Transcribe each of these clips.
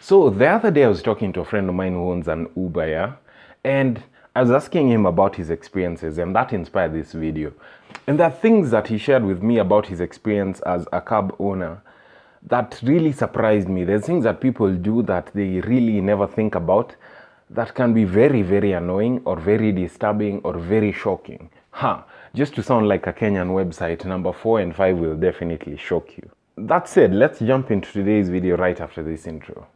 So the other day I was talking to a friend of mine who owns an Uber, yeah? And I was asking him about his experiences, and that inspired this video. And there are things that he shared with me about his experience as a cab owner that really surprised me. There's things that people do that they really never think about that can be very, very annoying or very disturbing or very shocking. Just to sound like a Kenyan website, number 4 and 5 will definitely shock you. That said, let's jump into today's video right after this intro.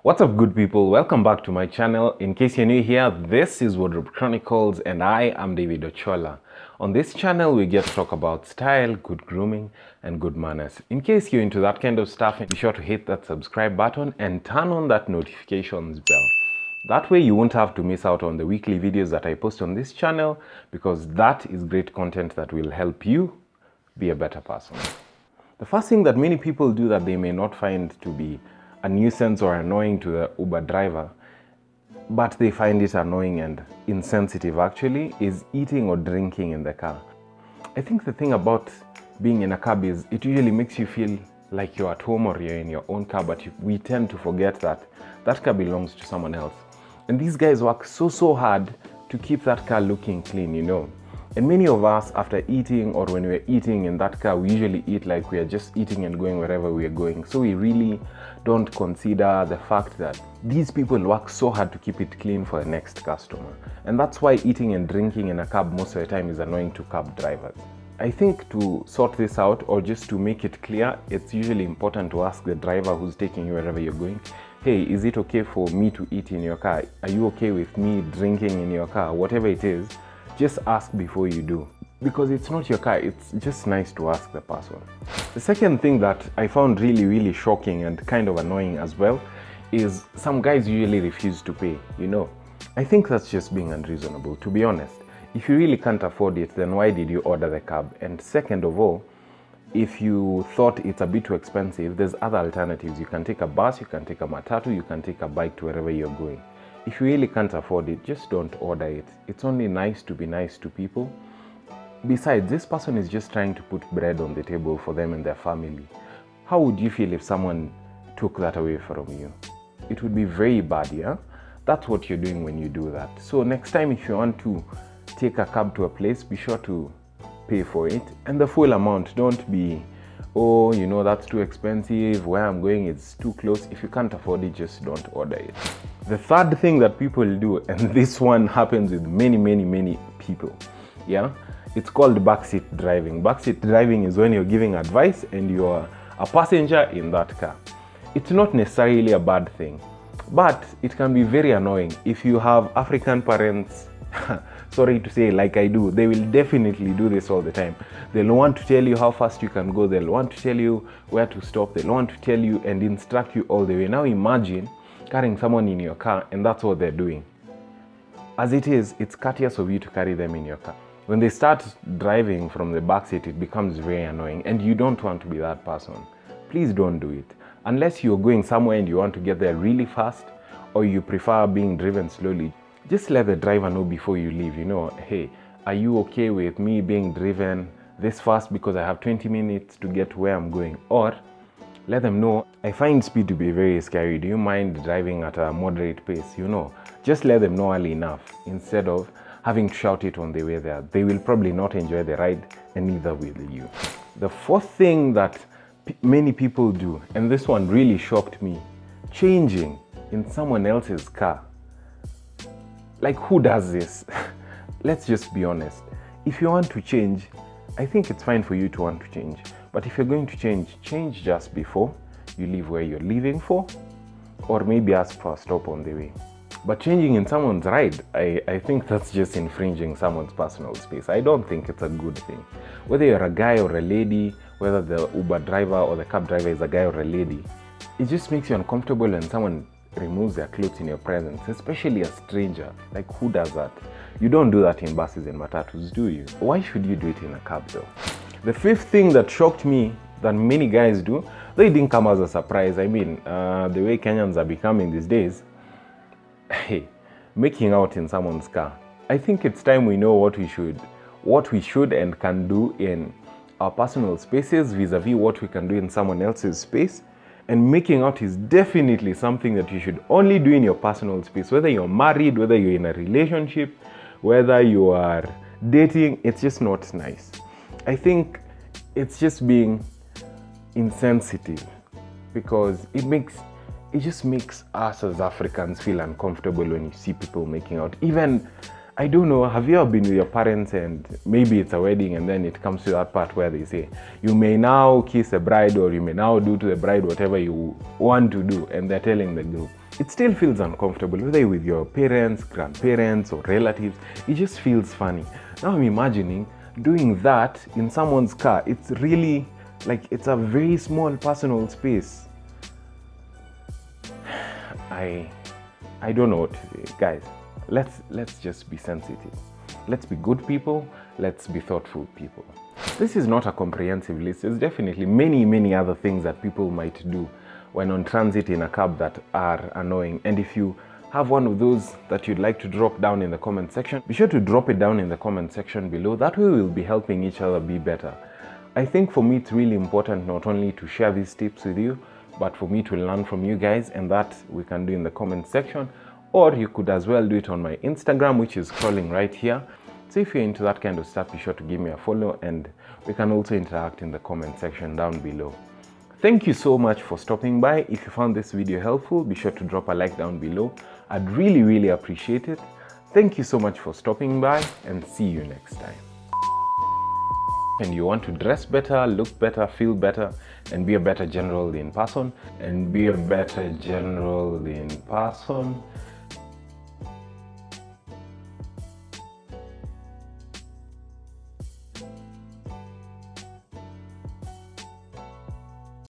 What's up, good people? Welcome back to my channel. In case you're new here, this is Wardrobe Chronicles and I am David Ochola. On this channel, we get to talk about style, good grooming, and good manners. In case you're into that kind of stuff, be sure to hit that subscribe button and turn on that notifications bell. That way you won't have to miss out on the weekly videos that I post on this channel, because that is great content that will help you be a better person. The first thing that many people do that they may not find to be a nuisance or annoying to the Uber driver, but they find it annoying and insensitive actually, is eating or drinking in the car. I think the thing about being in a cab is it usually makes you feel like you're at home or you're in your own car, but we tend to forget that that car belongs to someone else. And these guys work so hard to keep that car looking clean, you know. And many of us, after eating or when we're eating in that car, we usually eat like we are just eating and going wherever we are going. So we really don't consider the fact that these people work so hard to keep it clean for the next customer. And that's why eating and drinking in a cab most of the time is annoying to cab drivers. I think to sort this out, or just to make it clear, it's usually important to ask the driver who's taking you wherever you're going, hey, is it okay for me to eat in your car? Are you okay with me drinking in your car? Whatever it is, just ask before you do, because it's not your car. It's just nice to ask the person. The second thing that I found really shocking and kind of annoying as well is some guys usually refuse to pay, you know. I think that's just being unreasonable, to be honest. If you really can't afford it, then why did you order the cab? And second of all, if you thought it's a bit too expensive, there's other alternatives. You can take a bus, you can take a matatu, you can take a bike to wherever you're going. If you really can't afford it, just don't order it. It's only nice to be nice to people. Besides, this person is just trying to put bread on the table for them and their family. How would you feel if someone took that away from you? It would be very bad, yeah? That's what you're doing when you do that. So next time, if you want to take a cab to a place, be sure to pay for it. And the full amount. Don't be, oh, you know, that's too expensive. Where I'm going is too close. If you can't afford it, just don't order it. The third thing that people do, and this one happens with many people, yeah, it's called backseat driving. Backseat driving is when you're giving advice and you're a passenger in that car. It's not necessarily a bad thing, but it can be very annoying. If you have African parents, sorry to say, like I do, they will definitely do this all the time. They'll want to tell you how fast you can go. They'll want to tell you where to stop. They'll want to tell you and instruct you all the way. Now imagine carrying someone in your car and that's what they're doing. As it is, it's courteous of you to carry them in your car. When they start driving from the back seat, it becomes very annoying and you don't want to be that person. Please don't do it. Unless you're going somewhere and you want to get there really fast, or you prefer being driven slowly, just let the driver know before you leave, you know, hey, are you okay with me being driven this fast because I have 20 minutes to get where I'm going? Or let them know, I find speed to be very scary. Do you mind driving at a moderate pace? You know, just let them know early enough instead of having to shout it on the way there. They will probably not enjoy the ride, and neither will you. The fourth thing that many people do, and this one really shocked me, changing in someone else's car. Like, who does this? Let's just be honest. If you want to change, I think it's fine for you to want to change. But if you're going to change just before you leave where you're leaving for, or maybe ask for a stop on the way. But changing in someone's ride, I think that's just infringing someone's personal space. I don't think it's a good thing. Whether you're a guy or a lady, whether the Uber driver or the cab driver is a guy or a lady, it just makes you uncomfortable when someone removes their clothes in your presence, especially a stranger. Like, who does that? You don't do that in buses and matatus, do you? Why should you do it in a cab though? The fifth thing that shocked me that many guys do, though it didn't come as a surprise. I mean, the way Kenyans are becoming these days, hey, making out in someone's car. I think it's time we know what we should and can do in our personal spaces vis-a-vis what we can do in someone else's space. And making out is definitely something that you should only do in your personal space. Whether you're married, whether you're in a relationship, whether you are dating, it's just not nice. I think it's just being insensitive, because it just makes us as Africans feel uncomfortable when you see people making out. Even, I don't know, have you ever been with your parents and maybe it's a wedding and then it comes to that part where they say, you may now kiss the bride or you may now do to the bride whatever you want to do, and they're telling the group. It still feels uncomfortable, whether you're with your parents, grandparents or relatives. It just feels funny. Now I'm imagining doing that in someone's car. It's really like, it's a very small personal space. I don't know what to say. Guys, let's just be sensitive. Let's be good people. Let's be thoughtful people. This is not a comprehensive list. There's definitely many other things that people might do when on transit in a cab that are annoying. And if you have one of those that you'd like to drop down in the comment section, be sure to drop it down in the comment section below. That way we'll be helping each other be better. I think for me it's really important not only to share these tips with you, but for me to learn from you guys, and that we can do in the comment section. Or you could as well do it on my Instagram, which is scrolling right here. So if you're into that kind of stuff, be sure to give me a follow, and we can also interact in the comment section down below. Thank you so much for stopping by. If you found this video helpful, be sure to drop a like down below. I'd really appreciate it. Thank you so much for stopping by, and see you next time. And you want to dress better, look better, feel better, and be a better general in person,